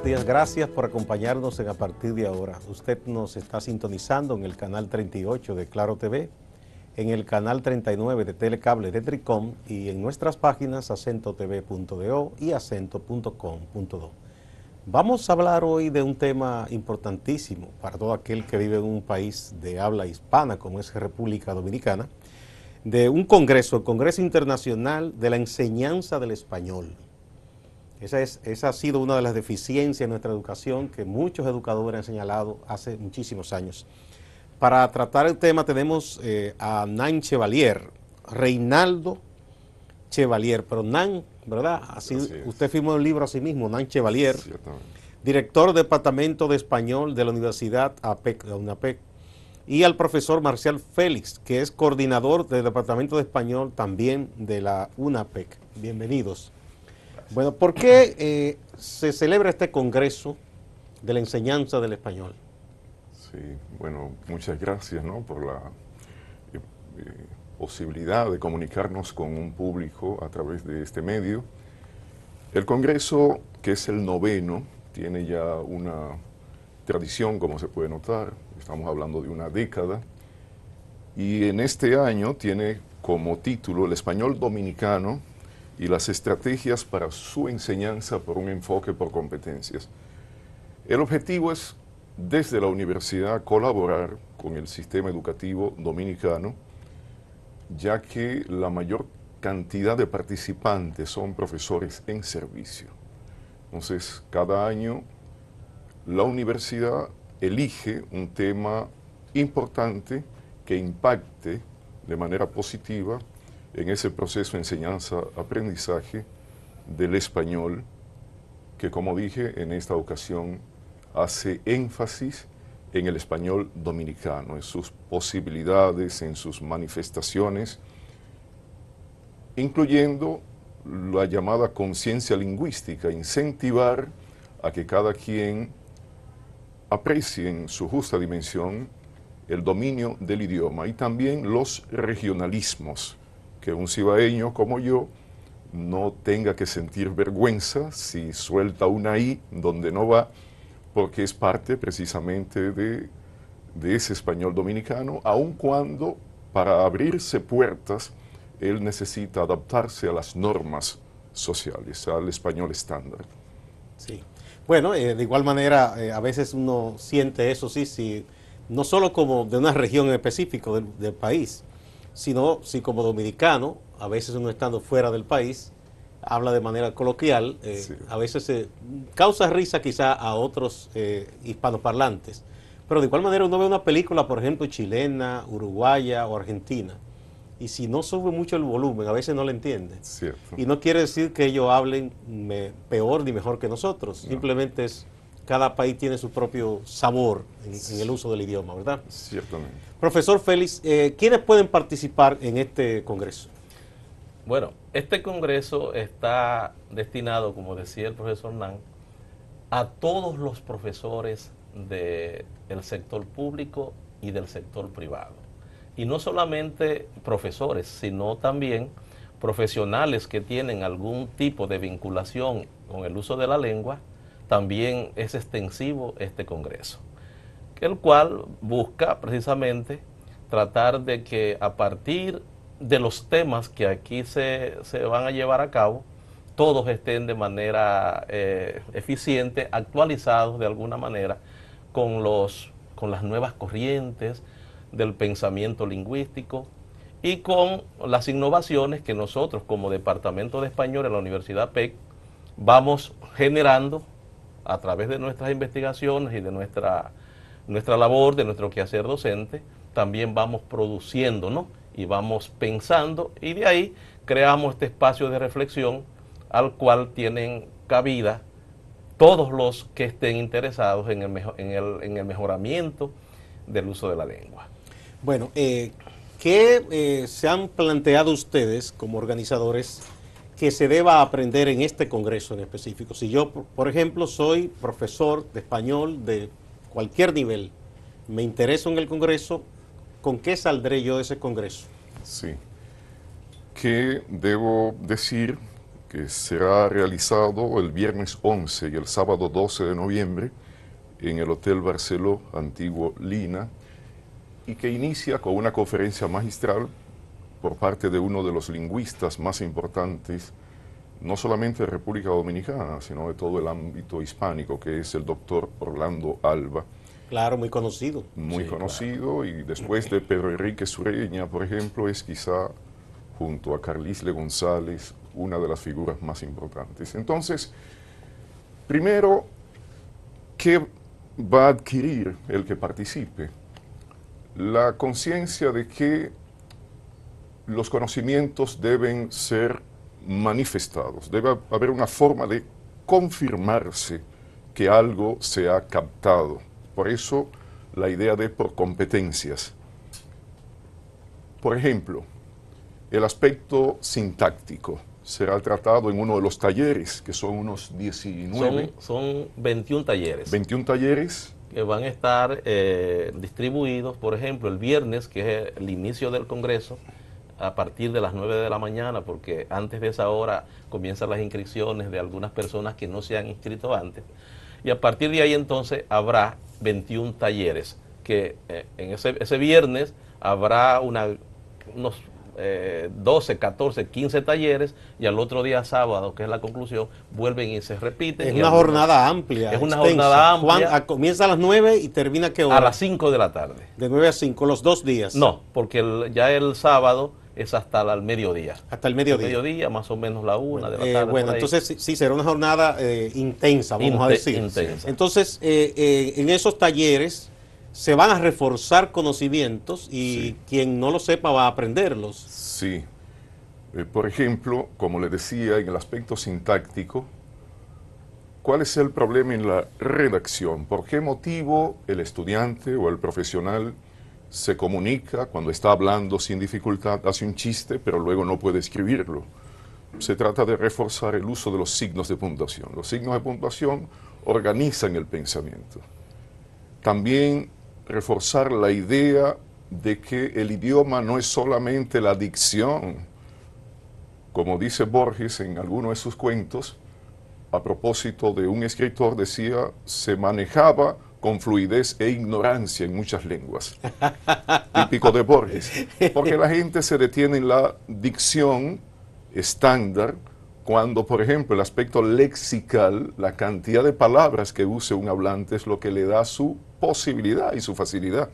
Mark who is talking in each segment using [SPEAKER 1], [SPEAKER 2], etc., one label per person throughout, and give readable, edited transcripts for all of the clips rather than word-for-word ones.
[SPEAKER 1] buenos días. Gracias por acompañarnos en A Partir de Ahora. Usted nos está sintonizando en el canal 38 de Claro TV, en el canal 39 de Telecable de Tricom y en nuestras páginas acentotv.do y acento.com.do. Vamos a hablar hoy de un tema importantísimo para todo aquel que vive en un país de habla hispana como es República Dominicana, de un congreso, el Congreso Internacional de la Enseñanza del Español. Esa ha sido una de las deficiencias en nuestra educación que muchos educadores han señalado hace muchísimos años. Para tratar el tema tenemos a Nan Chevalier, Reinaldo Chevalier, pero Nan, ¿verdad? Así usted firmó el libro a sí mismo, Nan Chevalier, director del Departamento de Español de la Universidad APEC, la UNAPEC, y al profesor Marcial Félix, que es coordinador del Departamento de Español también de la UNAPEC. Bienvenidos. Bueno, ¿por qué se celebra este Congreso de la Enseñanza del Español?
[SPEAKER 2] Sí, bueno, muchas gracias, ¿no?, por la posibilidad de comunicarnos con un público a través de este medio. El Congreso, que es el 9º, tiene ya una tradición, como se puede notar, estamos hablando de una década, y en este año tiene como título El Español Dominicano y las estrategias para su enseñanza por un enfoque por competencias. El objetivo es, desde la universidad, colaborar con el sistema educativo dominicano, ya que la mayor cantidad de participantes son profesores en servicio. Entonces, cada año la universidad elige un tema importante que impacte de manera positiva en ese proceso de enseñanza-aprendizaje del español, que, como dije, en esta ocasión hace énfasis en el español dominicano, en sus posibilidades, en sus manifestaciones, incluyendo la llamada conciencia lingüística, incentivar a que cada quien aprecie en su justa dimensión el dominio del idioma y también los regionalismos, que un cibaeño como yo no tenga que sentir vergüenza si suelta una I donde no va, porque es parte precisamente de ese español dominicano, aun cuando para abrirse puertas él necesita adaptarse a las normas sociales, al español estándar.
[SPEAKER 1] Sí. Bueno, de igual manera, a veces uno siente eso, sí, no solo como de una región en específico del país, sino si como dominicano, a veces uno estando fuera del país, habla de manera coloquial, sí. A veces causa risa quizá a otros hispanoparlantes, pero de igual manera uno ve una película, por ejemplo, chilena, uruguaya o argentina, y si no sube mucho el volumen, a veces no le entiende.
[SPEAKER 2] Cierto.
[SPEAKER 1] Y no quiere decir que ellos hablen peor ni mejor que nosotros, no. Simplemente es cada país tiene su propio sabor en el uso del idioma, ¿verdad?
[SPEAKER 2] Ciertamente.
[SPEAKER 1] Profesor Félix, ¿quiénes pueden participar en este congreso?
[SPEAKER 3] Bueno, este congreso está destinado, como decía el profesor Nan, a todos los profesores del sector público y del sector privado. Y no solamente profesores, sino también profesionales que tienen algún tipo de vinculación con el uso de la lengua. También es extensivo este congreso, el cual busca precisamente tratar de que a partir de los temas que aquí se van a llevar a cabo, todos estén de manera eficiente, actualizados de alguna manera con las nuevas corrientes del pensamiento lingüístico y con las innovaciones que nosotros como Departamento de Español en la Universidad PEC vamos generando a través de nuestras investigaciones y de nuestra labor, de nuestro quehacer docente. También vamos produciendo, ¿no?, y vamos pensando, y de ahí creamos este espacio de reflexión al cual tienen cabida todos los que estén interesados en el mejoramiento del uso de la lengua.
[SPEAKER 1] Bueno, ¿qué se han planteado ustedes como organizadores que se deba aprender en este congreso en específico? Si yo, por ejemplo, soy profesor de español de cualquier nivel, me intereso en el congreso, ¿con qué saldré yo de ese congreso?
[SPEAKER 2] Sí, que debo decir que será realizado el viernes 11 y el sábado 12 de noviembre en el Hotel Barceló, antiguo Lina, y que inicia con una conferencia magistral por parte de uno de los lingüistas más importantes, no solamente de República Dominicana, sino de todo el ámbito hispánico, que es el doctor Orlando Alba.
[SPEAKER 1] Claro, muy conocido.
[SPEAKER 2] Muy
[SPEAKER 3] Sí,
[SPEAKER 2] conocido, claro. Y después de Pedro Enrique Sureña, por ejemplo, es quizá, junto a Carlisle González, una de las figuras más importantes. Entonces, primero, ¿qué va a adquirir el que participe? La conciencia de que los conocimientos deben ser manifestados, debe haber una forma de confirmarse que algo se ha captado. Por eso la idea de por competencias. Por ejemplo, el aspecto sintáctico será tratado en uno de los talleres, que son unos 19.
[SPEAKER 3] Son 21 talleres.
[SPEAKER 2] 21 talleres.
[SPEAKER 3] Que van a estar distribuidos, por ejemplo, el viernes, que es el inicio del Congreso, a partir de las 9 de la mañana, porque antes de esa hora comienzan las inscripciones de algunas personas que no se han inscrito antes. Y a partir de ahí entonces habrá 21 talleres, que en ese viernes habrá unos 12, 14, 15 talleres, y al otro día sábado, que es la conclusión, vuelven y se repiten.
[SPEAKER 1] Es una jornada amplia.
[SPEAKER 3] Es una
[SPEAKER 1] extensa.
[SPEAKER 3] jornada amplia.
[SPEAKER 1] Comienza a las 9 y termina ¿qué hora?
[SPEAKER 3] A las 5 de la tarde.
[SPEAKER 1] De 9 a 5, los 2 días.
[SPEAKER 3] No, porque ya el sábado es hasta el mediodía.
[SPEAKER 1] Hasta el mediodía.
[SPEAKER 3] El mediodía, más o menos la 1 de la tarde.
[SPEAKER 1] Bueno, entonces sí, será una jornada intensa, vamos a decir.
[SPEAKER 3] Intensa.
[SPEAKER 1] Entonces, en esos talleres se van a reforzar conocimientos y quien no lo sepa va a aprenderlos.
[SPEAKER 2] Sí. Por ejemplo, como le decía, en el aspecto sintáctico, ¿cuál es el problema en la redacción? ¿Por qué motivo el estudiante o el profesional se comunica cuando está hablando sin dificultad, hace un chiste, pero luego no puede escribirlo? Se trata de reforzar el uso de los signos de puntuación. Los signos de puntuación organizan el pensamiento. También reforzar la idea de que el idioma no es solamente la dicción. Como dice Borges en alguno de sus cuentos, a propósito de un escritor, decía, se manejaba con fluidez e ignorancia en muchas lenguas. Típico de Borges. Porque la gente se detiene en la dicción estándar cuando, por ejemplo, el aspecto lexical, la cantidad de palabras que use un hablante es lo que le da su posibilidad y su facilidad.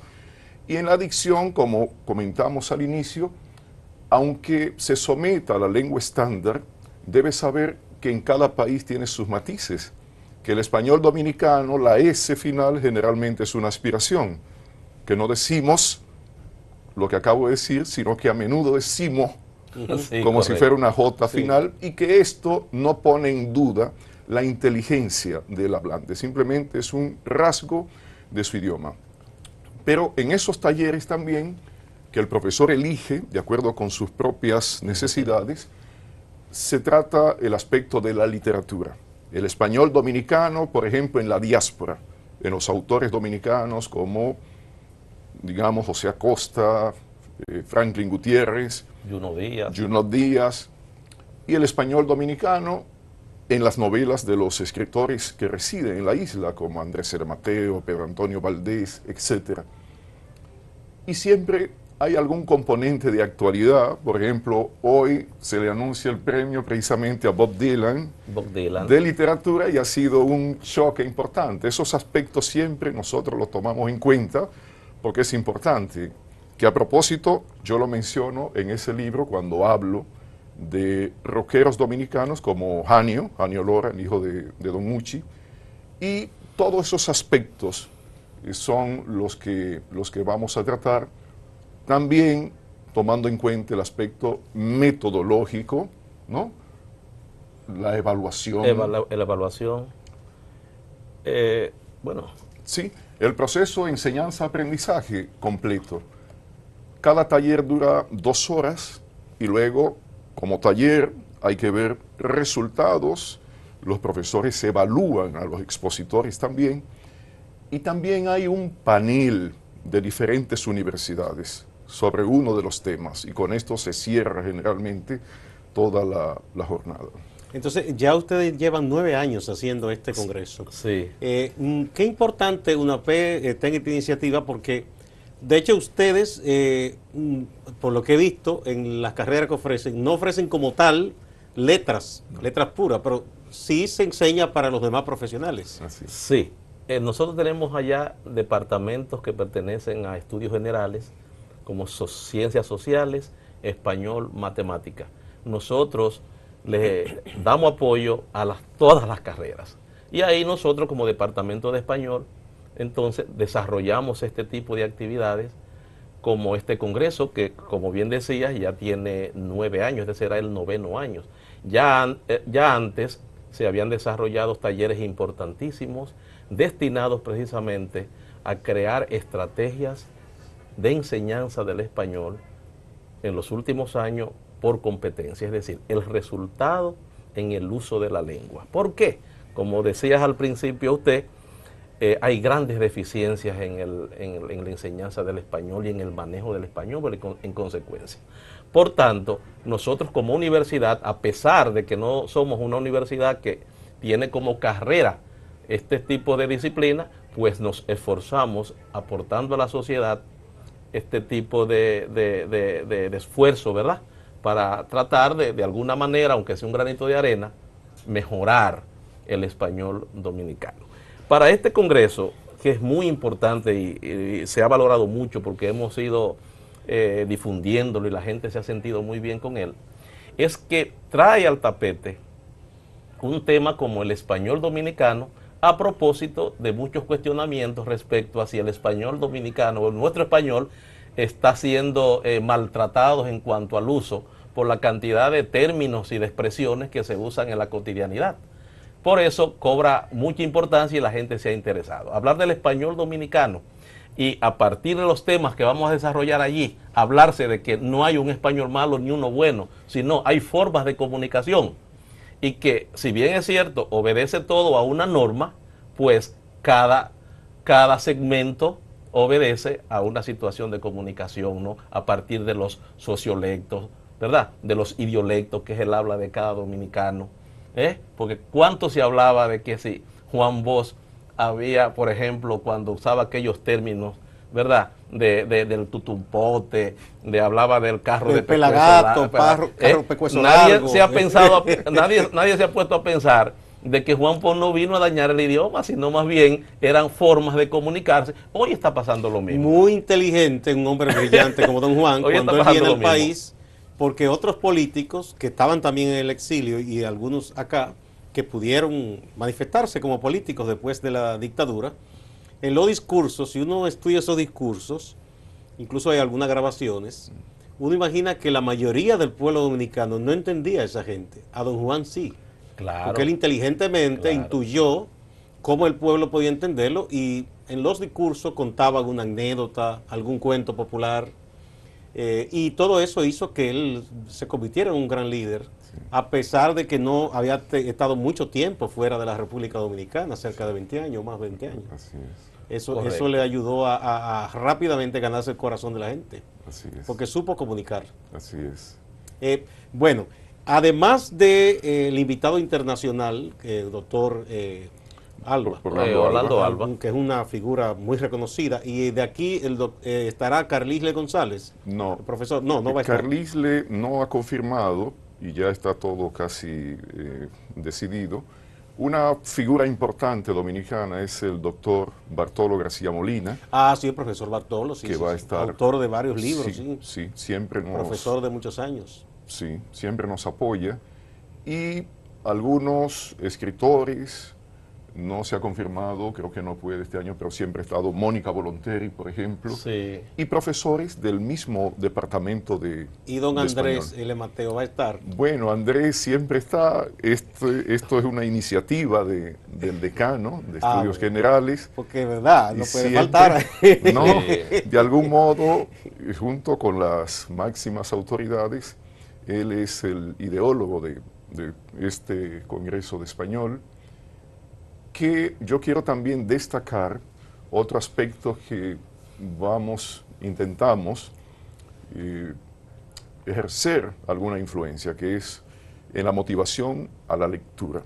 [SPEAKER 2] Y en la dicción, como comentamos al inicio, aunque se someta a la lengua estándar, debe saber que en cada país tiene sus matices, que el español dominicano, la S final generalmente es una aspiración, que no decimos lo que acabo de decir, sino que a menudo decimos
[SPEAKER 3] Sí,
[SPEAKER 2] como
[SPEAKER 3] correcto.
[SPEAKER 2] si fuera una J final, y que esto no pone en duda la inteligencia del hablante, simplemente es un rasgo de su idioma. Pero en esos talleres también, que el profesor elige de acuerdo con sus propias necesidades, se trata el aspecto de la literatura. El español dominicano, por ejemplo, en la diáspora, en los autores dominicanos como, digamos, José Acosta, Franklin Gutiérrez, Junot Díaz, y el español dominicano en las novelas de los escritores que residen en la isla, como Andrés R. Mateo, Pedro Antonio Valdés, etc. Y siempre hay algún componente de actualidad. Por ejemplo, hoy se le anuncia el premio precisamente a Bob Dylan de literatura, y ha sido un choque importante. Esos aspectos siempre nosotros los tomamos en cuenta porque es importante. Que a propósito, yo lo menciono en ese libro cuando hablo de rockeros dominicanos como Janio Lora, el hijo de Don Muchi, y todos esos aspectos son los que vamos a tratar, también tomando en cuenta el aspecto metodológico, ¿no? La evaluación.
[SPEAKER 3] La evaluación. Bueno.
[SPEAKER 2] Sí, el proceso de enseñanza-aprendizaje completo. Cada taller dura 2 horas y luego, como taller, hay que ver resultados. Los profesores evalúan a los expositores también. Y también hay un panel de diferentes universidades sobre uno de los temas. Y con esto se cierra generalmente toda la jornada.
[SPEAKER 1] Entonces, ya ustedes llevan 9 años haciendo este congreso.
[SPEAKER 3] Sí.
[SPEAKER 1] Qué importante UNAP tenga esta iniciativa porque, de hecho, ustedes, por lo que he visto en las carreras que ofrecen, no ofrecen como tal letras puras, pero sí se enseña para los demás profesionales.
[SPEAKER 2] Así es.
[SPEAKER 3] Sí. Nosotros tenemos allá departamentos que pertenecen a estudios generales, como ciencias sociales, español, matemática. Nosotros le damos apoyo a todas las carreras. Y ahí nosotros como departamento de español, entonces desarrollamos este tipo de actividades como este congreso que, como bien decías, ya tiene 9 años, este será el 9º año. Ya antes se habían desarrollado talleres importantísimos destinados precisamente a crear estrategias de enseñanza del español en los últimos años por competencia, es decir, el resultado en el uso de la lengua. ¿Por qué? Como decías al principio usted, hay grandes deficiencias en la enseñanza del español y en el manejo del español en consecuencia. Por tanto, nosotros como universidad, a pesar de que no somos una universidad que tiene como carrera este tipo de disciplina, pues nos esforzamos aportando a la sociedad este tipo de esfuerzo, ¿verdad? Para tratar de alguna manera, aunque sea un granito de arena, mejorar el español dominicano. Para este congreso, que es muy importante y se ha valorado mucho porque hemos ido difundiéndolo y la gente se ha sentido muy bien con él, es que trae al tapete un tema como el español dominicano a propósito de muchos cuestionamientos respecto a si el español dominicano o nuestro español está siendo maltratado en cuanto al uso por la cantidad de términos y de expresiones que se usan en la cotidianidad. Por eso cobra mucha importancia y la gente se ha interesado. Hablar del español dominicano y a partir de los temas que vamos a desarrollar allí, hablarse de que no hay un español malo ni uno bueno, sino hay formas de comunicación y que, si bien es cierto, obedece todo a una norma, pues cada segmento obedece a una situación de comunicación, ¿no? A partir de los sociolectos, ¿verdad? De los idiolectos, que es el habla de cada dominicano. Porque cuánto se hablaba de que si Juan Bosch había, por ejemplo, cuando usaba aquellos términos, ¿verdad? Del tutumpote, hablaba del carro de
[SPEAKER 1] pelagato, carro pecueso largo.
[SPEAKER 3] Nadie se ha puesto a pensar de que Juan Bosch no vino a dañar el idioma, sino más bien eran formas de comunicarse. Hoy está pasando lo mismo.
[SPEAKER 1] Muy inteligente, un hombre brillante como don Juan, cuando él viene al país, porque otros políticos que estaban también en el exilio y algunos acá, que pudieron manifestarse como políticos después de la dictadura, en los discursos, si uno estudia esos discursos, incluso hay algunas grabaciones, uno imagina que la mayoría del pueblo dominicano no entendía a esa gente. A don Juan sí.
[SPEAKER 3] Claro.
[SPEAKER 1] Porque él inteligentemente intuyó cómo el pueblo podía entenderlo y en los discursos contaba alguna anécdota, algún cuento popular, y todo eso hizo que él se convirtiera en un gran líder, a pesar de que no había estado mucho tiempo fuera de la República Dominicana, cerca de 20 años, más de 20 años.
[SPEAKER 2] Así es.
[SPEAKER 1] Eso le ayudó a rápidamente ganarse el corazón de la gente.
[SPEAKER 2] Así es.
[SPEAKER 1] Porque supo comunicar.
[SPEAKER 2] Así es.
[SPEAKER 1] Bueno, además del invitado internacional, el doctor Alba,
[SPEAKER 3] Orlando Alba,
[SPEAKER 1] que es una figura muy reconocida, y de aquí estará Carlisle González.
[SPEAKER 2] No,
[SPEAKER 1] el profesor, no va a estar.
[SPEAKER 2] Carlisle no ha confirmado y ya está todo casi decidido. Una figura importante dominicana es el doctor Bartolo García Molina.
[SPEAKER 1] Ah, sí, el profesor Bartolo, sí,
[SPEAKER 2] que va a estar,
[SPEAKER 1] autor de varios libros,
[SPEAKER 2] sí, siempre nos...
[SPEAKER 1] Profesor de muchos años.
[SPEAKER 2] Sí, siempre nos apoya. Y algunos escritores, no se ha confirmado, creo que no puede este año, pero siempre ha estado Mónica Volonteri, por ejemplo.
[SPEAKER 3] Sí.
[SPEAKER 2] Y profesores del mismo departamento de
[SPEAKER 1] ¿Y don Andrés
[SPEAKER 2] español.
[SPEAKER 1] L. Mateo va a estar?
[SPEAKER 2] Bueno, Andrés siempre está. Esto es una iniciativa del decano de Estudios Generales.
[SPEAKER 1] Porque, ¿verdad? No puede
[SPEAKER 2] siempre,
[SPEAKER 1] faltar.
[SPEAKER 2] No, de algún modo, junto con las máximas autoridades, él es el ideólogo de este Congreso de Español, que yo quiero también destacar otro aspecto que intentamos ejercer alguna influencia, que es en la motivación a la lectura.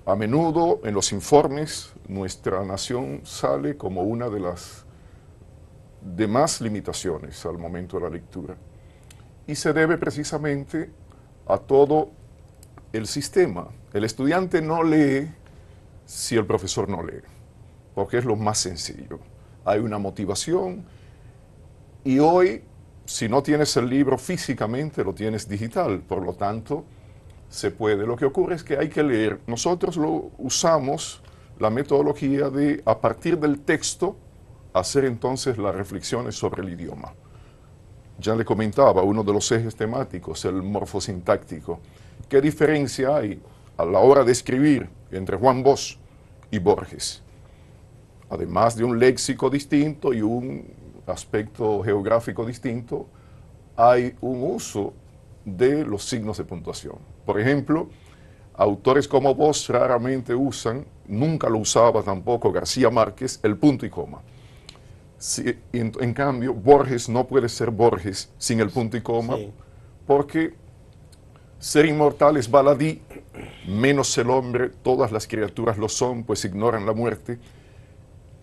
[SPEAKER 2] A menudo en los informes nuestra nación sale como una de las demás limitaciones al momento de la lectura. Y se debe precisamente a todo el sistema. El estudiante no lee si el profesor no lee, porque es lo más sencillo. Hay una motivación y hoy, si no tienes el libro físicamente, lo tienes digital, por lo tanto, se puede. Lo que ocurre es que hay que leer. Nosotros usamos la metodología de, a partir del texto, hacer entonces las reflexiones sobre el idioma. Ya le comentaba, uno de los ejes temáticos, el morfosintáctico. ¿Qué diferencia hay a la hora de escribir entre Juan Bosch y Borges? Además de un léxico distinto y un aspecto geográfico distinto, hay un uso de los signos de puntuación. Por ejemplo, autores como Bosch raramente usan, nunca lo usaba tampoco García Márquez, el punto y coma. Si, en cambio, Borges no puede ser Borges sin el punto y coma, sí, porque ser inmortal es baladí, menos el hombre, todas las criaturas lo son, pues ignoran la muerte.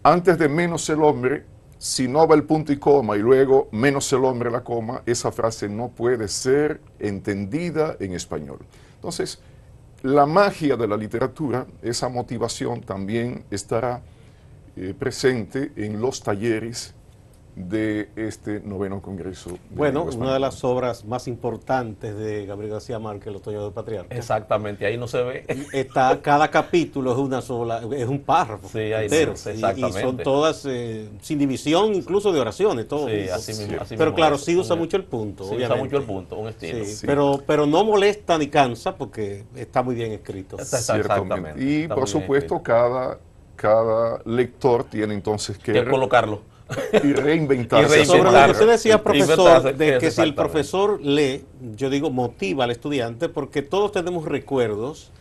[SPEAKER 2] Antes de menos el hombre, si no va el punto y coma y luego menos el hombre la coma, esa frase no puede ser entendida en español. Entonces, la magia de la literatura, esa motivación también estará presente en los talleres de este 9º Congreso.
[SPEAKER 1] Bueno, una de las obras más importantes de Gabriel García Márquez, El Otoño del Patriarca.
[SPEAKER 3] Exactamente, ahí no se ve.
[SPEAKER 1] Está, cada capítulo es una sola, es un párrafo
[SPEAKER 3] sí, ahí
[SPEAKER 1] entero.
[SPEAKER 3] No, exactamente.
[SPEAKER 1] Y son todas sin división, incluso de oraciones, todo.
[SPEAKER 3] Sí, así mismo.
[SPEAKER 1] Pero claro, sí usa mucho el punto,
[SPEAKER 3] sí,
[SPEAKER 1] obviamente.
[SPEAKER 3] usa mucho el punto, un estilo.
[SPEAKER 1] Sí, sí. Pero no molesta ni cansa porque está muy bien escrito.
[SPEAKER 2] Exactamente. Y por supuesto cada lector tiene entonces que
[SPEAKER 3] colocarlo
[SPEAKER 2] y reinventarse.
[SPEAKER 1] Sobre lo que usted decía, profesor, de que si el profesor lee, yo digo, motiva al estudiante, porque todos tenemos recuerdos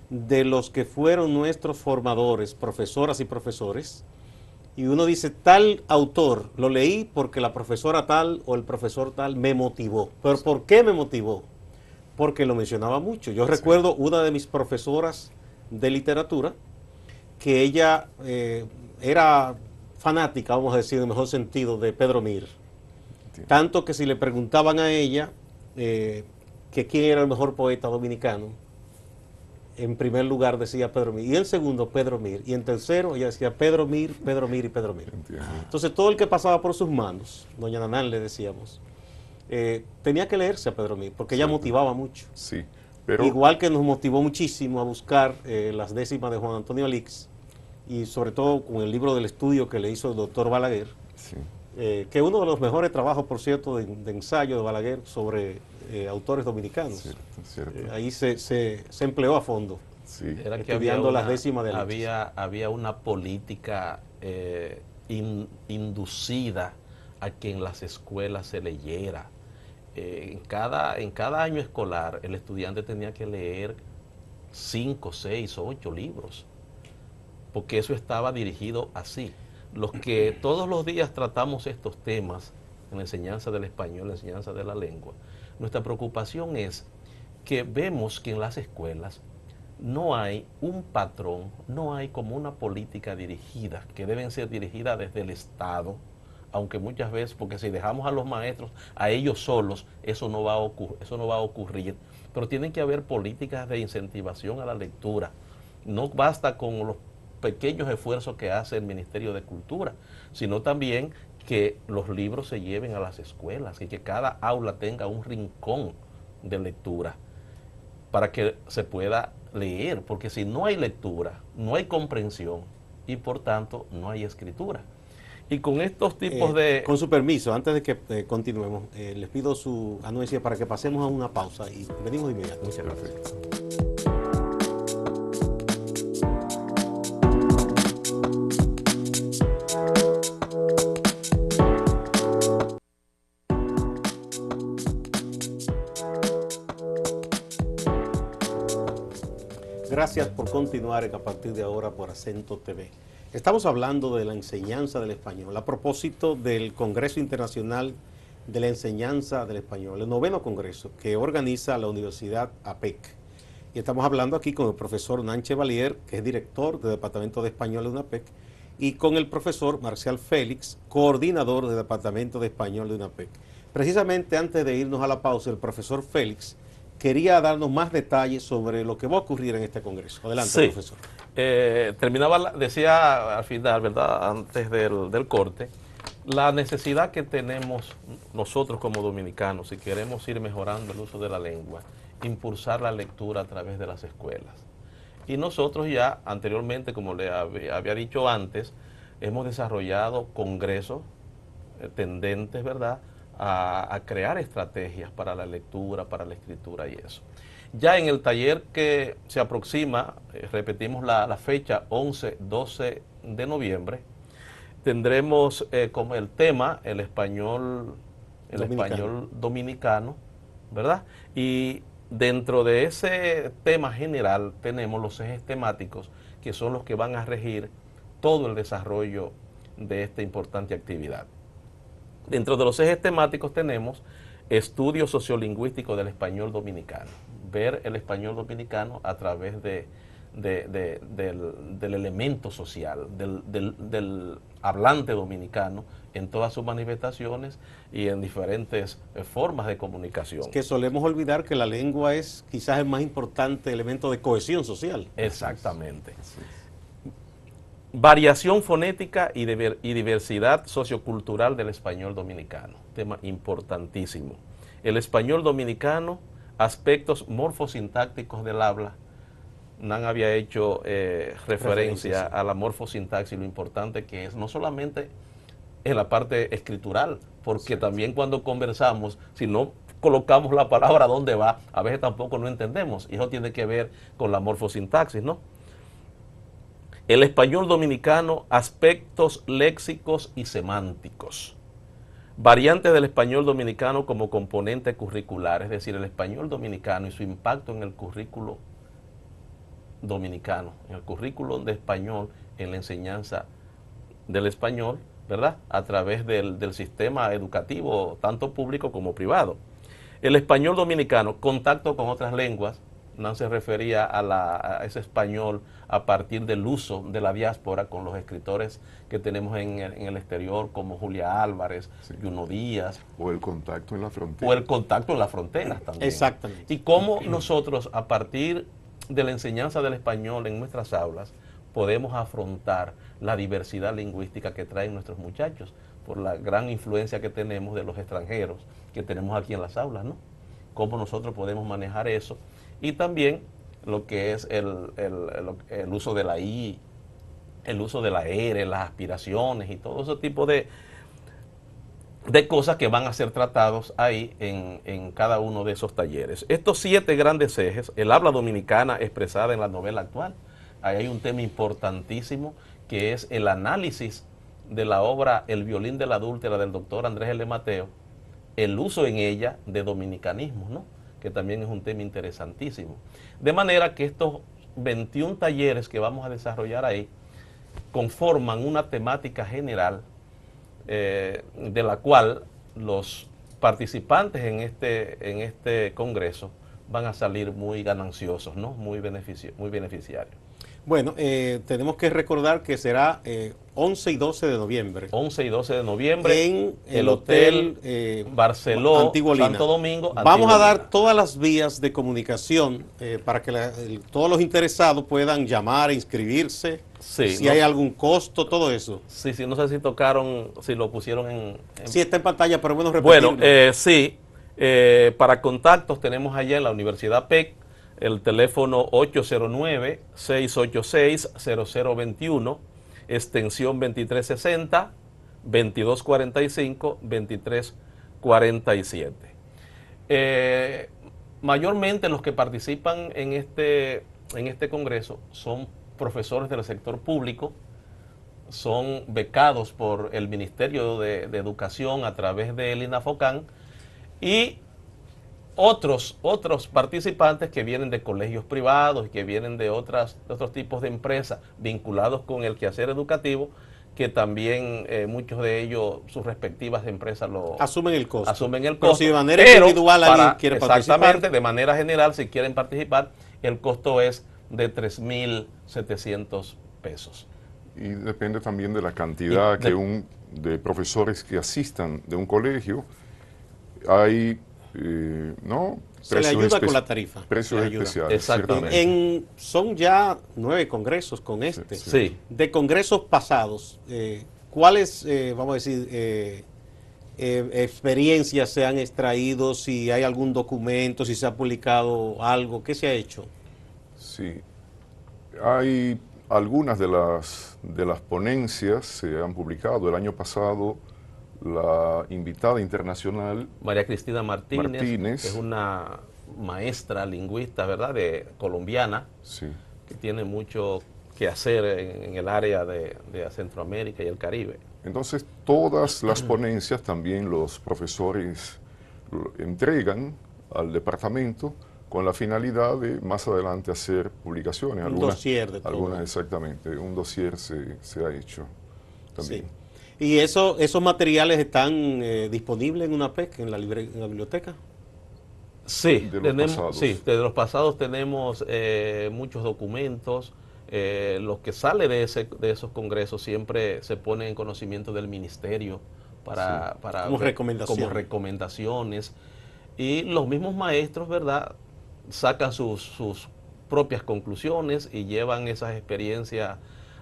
[SPEAKER 1] de los que fueron nuestros formadores, profesoras y profesores, y uno dice, tal autor lo leí porque la profesora tal o el profesor tal me motivó. ¿Pero por qué me motivó? Porque lo mencionaba mucho. Yo recuerdo una de mis profesoras de literatura, que ella era fanática, vamos a decir, en el mejor sentido, de Pedro Mir. Entiendo. Tanto que si le preguntaban a ella que quién era el mejor poeta dominicano, en primer lugar decía Pedro Mir, y en segundo Pedro Mir, y en tercero ella decía Pedro Mir, Pedro Mir y Pedro Mir. Entiendo. Entonces todo el que pasaba por sus manos, doña Nanán le decíamos, tenía que leerse a Pedro Mir, porque ella motivaba mucho.
[SPEAKER 2] Sí, pero...
[SPEAKER 1] Igual que nos motivó muchísimo a buscar las décimas de Juan Antonio Alix, y sobre todo con el libro del estudio que le hizo el doctor Balaguer, sí, que es uno de los mejores trabajos, por cierto, de ensayo de Balaguer sobre autores dominicanos. Cierto. Ahí se empleó a fondo,
[SPEAKER 3] sí, era que
[SPEAKER 1] estudiando las décimas de
[SPEAKER 3] había una política inducida a que en las escuelas se leyera. En cada año escolar el estudiante tenía que leer 5, 6 o 8 libros, porque eso estaba dirigido así. Los que todos los días tratamos estos temas en la enseñanza del español, en la enseñanza de la lengua, nuestra preocupación es que vemos que en las escuelas no hay un patrón, no hay como una política dirigida, que deben ser dirigidas desde el Estado, aunque muchas veces, porque si dejamos a los maestros a ellos solos, eso no va a ocurrir, pero tienen que haber políticas de incentivación a la lectura. No basta con los pequeños esfuerzos que hace el Ministerio de Cultura, sino también que los libros se lleven a las escuelas y que cada aula tenga un rincón de lectura para que se pueda leer, porque si no hay lectura, no hay comprensión y por tanto no hay escritura. Y con estos tipos de...
[SPEAKER 1] Con su permiso, antes de que continuemos, les pido su anuencia para que pasemos a una pausa y venimos de inmediato. Muchas gracias. Gracias por continuar a partir de ahora por Acento TV. Estamos hablando de la enseñanza del español a propósito del Congreso Internacional de la enseñanza del español, el 9º congreso que organiza la Universidad APEC. Y estamos hablando aquí con el profesor Hernán Chevalier, que es director del Departamento de Español de UNAPEC, y con el profesor Marcial Félix, coordinador del Departamento de Español de UNAPEC. Precisamente antes de irnos a la pausa, el profesor Félix quería darnos más detalles sobre lo que va a ocurrir en este congreso. Adelante,
[SPEAKER 3] Sí.
[SPEAKER 1] profesor.
[SPEAKER 3] Decía al final, ¿verdad?, antes del corte, la necesidad que tenemos nosotros como dominicanos, si queremos ir mejorando el uso de la lengua, impulsar la lectura a través de las escuelas. Y nosotros ya anteriormente, como le había dicho antes, hemos desarrollado congresos tendentes, ¿verdad?, a crear estrategias para la lectura, para la escritura y eso. Ya en el taller que se aproxima, repetimos la fecha, 11-12 de noviembre, tendremos como el tema el español dominicano, ¿verdad? Y dentro de ese tema general tenemos los ejes temáticos que son los que van a regir todo el desarrollo de esta importante actividad. Dentro de los ejes temáticos tenemos estudio sociolingüístico del español dominicano, ver el español dominicano a través del elemento social, del hablante dominicano en todas sus manifestaciones y en diferentes formas de comunicación.
[SPEAKER 1] Es que solemos olvidar que la lengua es quizás el más importante elemento de cohesión social.
[SPEAKER 3] Exactamente. Variación fonética y diversidad sociocultural del español dominicano, tema importantísimo. El español dominicano, aspectos morfosintácticos del habla. Nan había hecho referencia a la morfosintaxis, lo importante que es, no solamente en la parte escritural, porque también cuando conversamos, si no colocamos la palabra donde va, a veces tampoco no entendemos, y eso tiene que ver con la morfosintaxis, ¿no? El español dominicano, aspectos léxicos y semánticos. Variantes del español dominicano como componente curricular, es decir, el español dominicano y su impacto en el currículo dominicano, en el currículo de español, en la enseñanza del español, ¿verdad?, a través del sistema educativo, tanto público como privado. El español dominicano, contacto con otras lenguas. Nan se refería a ese español a partir del uso de la diáspora con los escritores que tenemos en el exterior, como Julia Álvarez, Juno Díaz.
[SPEAKER 2] O el contacto en la frontera.
[SPEAKER 3] O el contacto en las fronteras también.
[SPEAKER 1] Exactamente.
[SPEAKER 3] Y cómo nosotros, a partir de la enseñanza del español en nuestras aulas, podemos afrontar la diversidad lingüística que traen nuestros muchachos, por la gran influencia que tenemos de los extranjeros que tenemos aquí en las aulas, ¿no? Cómo nosotros podemos manejar eso. Y también lo que es el uso de la I, el uso de la R, las aspiraciones y todo ese tipo de cosas que van a ser tratados ahí en cada uno de esos talleres. Estos 7 grandes ejes, el habla dominicana expresada en la novela actual, ahí hay un tema importantísimo que es el análisis de la obra El violín de la adúltera del doctor Andrés L. Mateo, el uso en ella de dominicanismos, ¿no?, que también es un tema interesantísimo. De manera que estos 21 talleres que vamos a desarrollar ahí conforman una temática general de la cual los participantes en este congreso van a salir muy gananciosos, ¿no?, muy beneficiarios.
[SPEAKER 1] Bueno, tenemos que recordar que será 11 y 12 de noviembre.
[SPEAKER 3] 11 y 12 de noviembre
[SPEAKER 1] en el Hotel
[SPEAKER 3] Barceló,
[SPEAKER 1] Antiguolina.
[SPEAKER 3] Santo Domingo.
[SPEAKER 1] Vamos a dar todas las vías de comunicación para que todos los interesados puedan llamar, inscribirse, si hay algún costo, todo eso.
[SPEAKER 3] Sí, no sé si lo pusieron en...
[SPEAKER 1] Sí, está en pantalla, pero bueno, repetirlo.
[SPEAKER 3] Bueno, sí, para contactos tenemos allá en la Universidad PEC el teléfono 809-686-0021, extensión 2360, 2245, 2347. Mayormente los que participan en este congreso son profesores del sector público, son becados por el Ministerio de Educación a través del INAFOCAN y otros participantes que vienen de colegios privados y que vienen de otros tipos de empresas vinculados con el quehacer educativo, que también muchos de ellos, sus respectivas empresas lo
[SPEAKER 1] asumen el costo.
[SPEAKER 3] Asumen el
[SPEAKER 1] Pero
[SPEAKER 3] costo.
[SPEAKER 1] si de manera individual alguien quiere
[SPEAKER 3] exactamente,
[SPEAKER 1] participar.
[SPEAKER 3] de manera general, si quieren participar, el costo es de 3.700 pesos.
[SPEAKER 2] Y depende también de la cantidad de profesores que asistan de un colegio. Hay, ¿no?
[SPEAKER 1] Se le ayuda con la tarifa.
[SPEAKER 2] Precios especiales.
[SPEAKER 3] Exactamente.
[SPEAKER 1] Son ya 9 congresos con este.
[SPEAKER 3] Sí.
[SPEAKER 1] De congresos pasados, ¿cuáles, vamos a decir, experiencias se han extraído? Si hay algún documento, si se ha publicado algo, ¿qué se ha hecho?
[SPEAKER 2] Sí. Hay algunas de las ponencias se han publicado. El año pasado, la invitada internacional
[SPEAKER 3] María Cristina Martínez, que es una maestra lingüista, ¿verdad?, colombiana,
[SPEAKER 2] sí,
[SPEAKER 3] que tiene mucho que hacer en el área de Centroamérica y el Caribe.
[SPEAKER 2] Entonces, todas las ponencias también los profesores entregan al departamento con la finalidad de más adelante hacer publicaciones.
[SPEAKER 1] Un dossier de todo.
[SPEAKER 2] Algunas, exactamente. Un dossier se ha hecho también.
[SPEAKER 1] Sí. ¿Y esos materiales están disponibles en una PEC, en la biblioteca?
[SPEAKER 3] Sí,
[SPEAKER 2] sí,
[SPEAKER 3] de los pasados tenemos muchos documentos. Los que sale de esos congresos siempre se ponen en conocimiento del ministerio para
[SPEAKER 1] como
[SPEAKER 3] recomendaciones. Y los mismos maestros, ¿verdad?, sacan sus propias conclusiones y llevan esas experiencias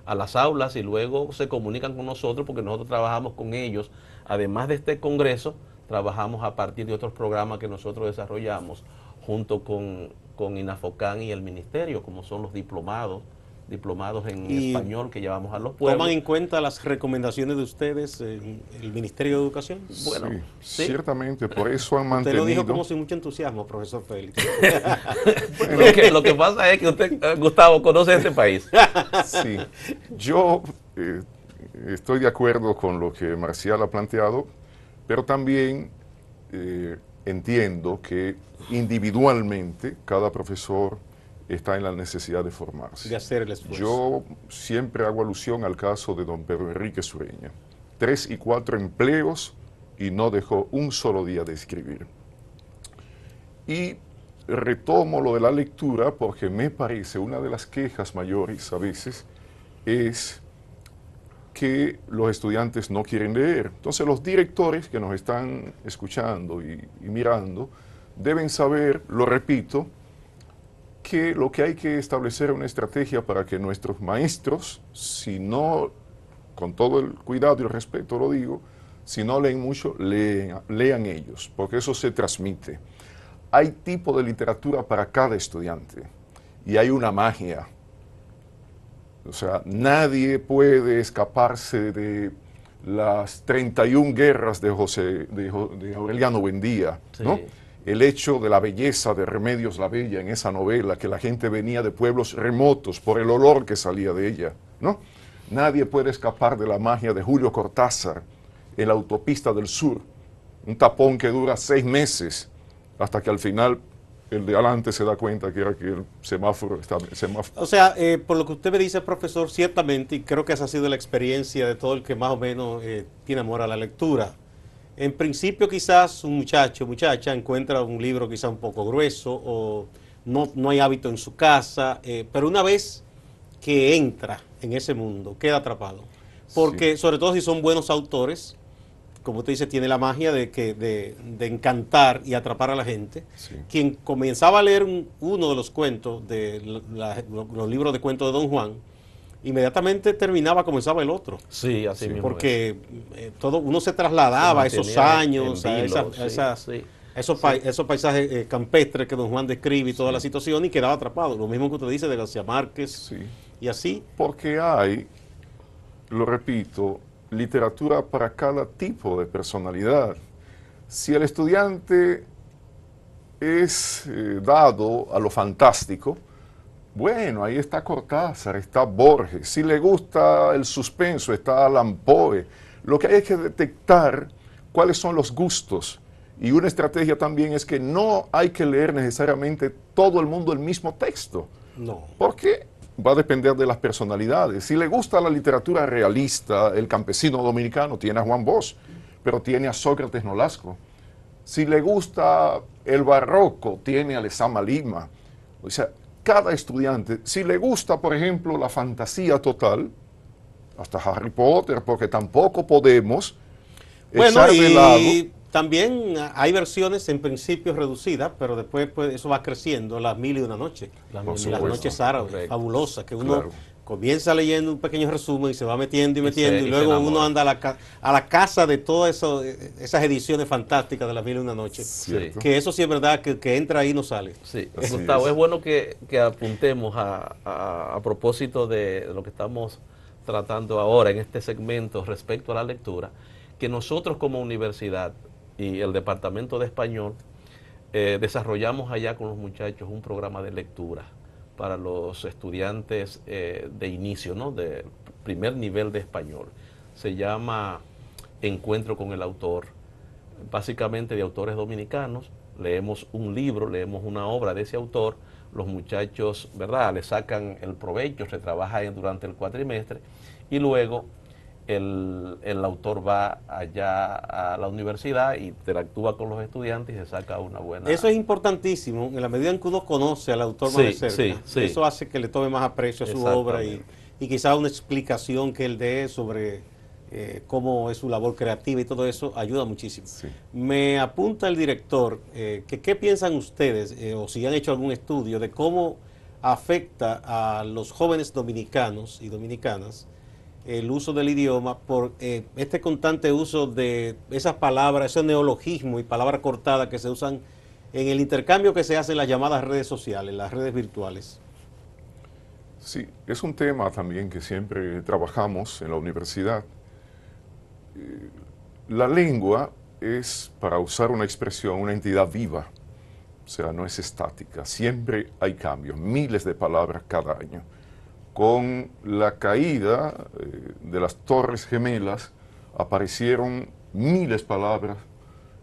[SPEAKER 3] a las aulas y luego se comunican con nosotros porque nosotros trabajamos con ellos. Además de este congreso, trabajamos a partir de otros programas que nosotros desarrollamos junto con INAFOCAN y el ministerio, como son los diplomados en español que llevamos a los pueblos.
[SPEAKER 1] ¿Toman en cuenta las recomendaciones de ustedes en el Ministerio de Educación?
[SPEAKER 2] Bueno, sí, ciertamente, por eso han mantenido...
[SPEAKER 1] Usted lo dijo como sin mucho entusiasmo, profesor Félix.
[SPEAKER 3] Bueno, lo que pasa es que usted, Gustavo, conoce este país.
[SPEAKER 2] Sí, yo estoy de acuerdo con lo que Marcial ha planteado, pero también entiendo que individualmente cada profesor está en la necesidad de formarse.
[SPEAKER 1] De hacer el esfuerzo.
[SPEAKER 2] Yo siempre hago alusión al caso de don Pedro Enrique Sureña. 3 y 4 empleos y no dejó un solo día de escribir. Y retomo lo de la lectura porque me parece una de las quejas mayores a veces es que los estudiantes no quieren leer. Entonces los directores que nos están escuchando y mirando deben saber, lo repito, que lo que hay que establecer es una estrategia para que nuestros maestros, si no, con todo el cuidado y el respeto lo digo, si no leen mucho, lean ellos, porque eso se transmite. Hay tipo de literatura para cada estudiante y hay una magia. O sea, nadie puede escaparse de las 31 guerras de Aureliano Buendía, ¿no? Sí. El hecho de la belleza de Remedios la Bella en esa novela, que la gente venía de pueblos remotos por el olor que salía de ella, ¿no? Nadie puede escapar de la magia de Julio Cortázar en la autopista del sur, un tapón que dura 6 meses, hasta que al final el de adelante se da cuenta que era que el semáforo estaba...
[SPEAKER 1] O sea, por lo que usted me dice, profesor, ciertamente, y creo que esa ha sido la experiencia de todo el que más o menos tiene amor a la lectura. En principio quizás un muchacha encuentra un libro quizás un poco grueso o no hay hábito en su casa, pero una vez que entra en ese mundo, queda atrapado. Porque sobre todo si son buenos autores, como usted dice, tiene la magia de encantar y atrapar a la gente. Sí. Quien comenzaba a leer uno de los cuentos, los libros de cuentos de Don Juan, inmediatamente comenzaba el otro.
[SPEAKER 3] Sí, así mismo.
[SPEAKER 1] Porque uno se trasladaba a esos años, a esos paisajes campestres que Don Juan describe y toda la situación y quedaba atrapado. Lo mismo que usted dice de García Márquez y así.
[SPEAKER 2] Porque hay, lo repito, literatura para cada tipo de personalidad. Si el estudiante es dado a lo fantástico, bueno, ahí está Cortázar, está Borges. Si le gusta el suspenso, está Allan Poe. Lo que hay es que detectar cuáles son los gustos. Y una estrategia también es que no hay que leer necesariamente todo el mundo el mismo texto.
[SPEAKER 1] No.
[SPEAKER 2] Porque va a depender de las personalidades. Si le gusta la literatura realista, el campesino dominicano tiene a Juan Bosch, pero tiene a Sócrates Nolasco. Si le gusta el barroco, tiene a Lezama Lima. O sea, cada estudiante, si le gusta, por ejemplo, la fantasía total, hasta Harry Potter, porque tampoco podemos echar de lado.
[SPEAKER 1] También hay versiones en principio reducidas, pero después pues, eso va creciendo, las Mil y una Noche, las noches árabes, fabulosas, que uno comienza leyendo un pequeño resumen y se va metiendo y metiendo, y luego uno anda a la casa de todas esas ediciones fantásticas de las Mil y una Noche. Sí. Que eso sí es verdad, que entra ahí y no sale.
[SPEAKER 3] Sí, Gustavo, es bueno que apuntemos a propósito de lo que estamos tratando ahora en este segmento respecto a la lectura, que nosotros como universidad y el Departamento de Español desarrollamos allá con los muchachos un programa de lectura para los estudiantes de inicio, ¿no? De primer nivel de español. Se llama Encuentro con el Autor, básicamente de autores dominicanos. Leemos un libro, leemos una obra de ese autor, los muchachos, ¿verdad?, le sacan el provecho, se trabaja durante el cuatrimestre y luego el autor va allá a la universidad y interactúa con los estudiantes y se saca una buena...
[SPEAKER 1] Eso es importantísimo, en la medida en que uno conoce al autor más de cerca. Eso hace que le tome más aprecio a su obra y quizás una explicación que él dé sobre cómo es su labor creativa y todo eso ayuda muchísimo. Sí. Me apunta el director que qué piensan ustedes o si han hecho algún estudio de cómo afecta a los jóvenes dominicanos y dominicanas el uso del idioma por este constante uso de esas palabras, ese neologismo y palabras cortadas que se usan en el intercambio que se hace en las llamadas redes sociales, las redes virtuales.
[SPEAKER 2] Sí, es un tema también que siempre trabajamos en la universidad. La lengua es, para usar una expresión, una entidad viva, o sea, no es estática, siempre hay cambios, miles de palabras cada año. Con la caída de las Torres Gemelas aparecieron miles de palabras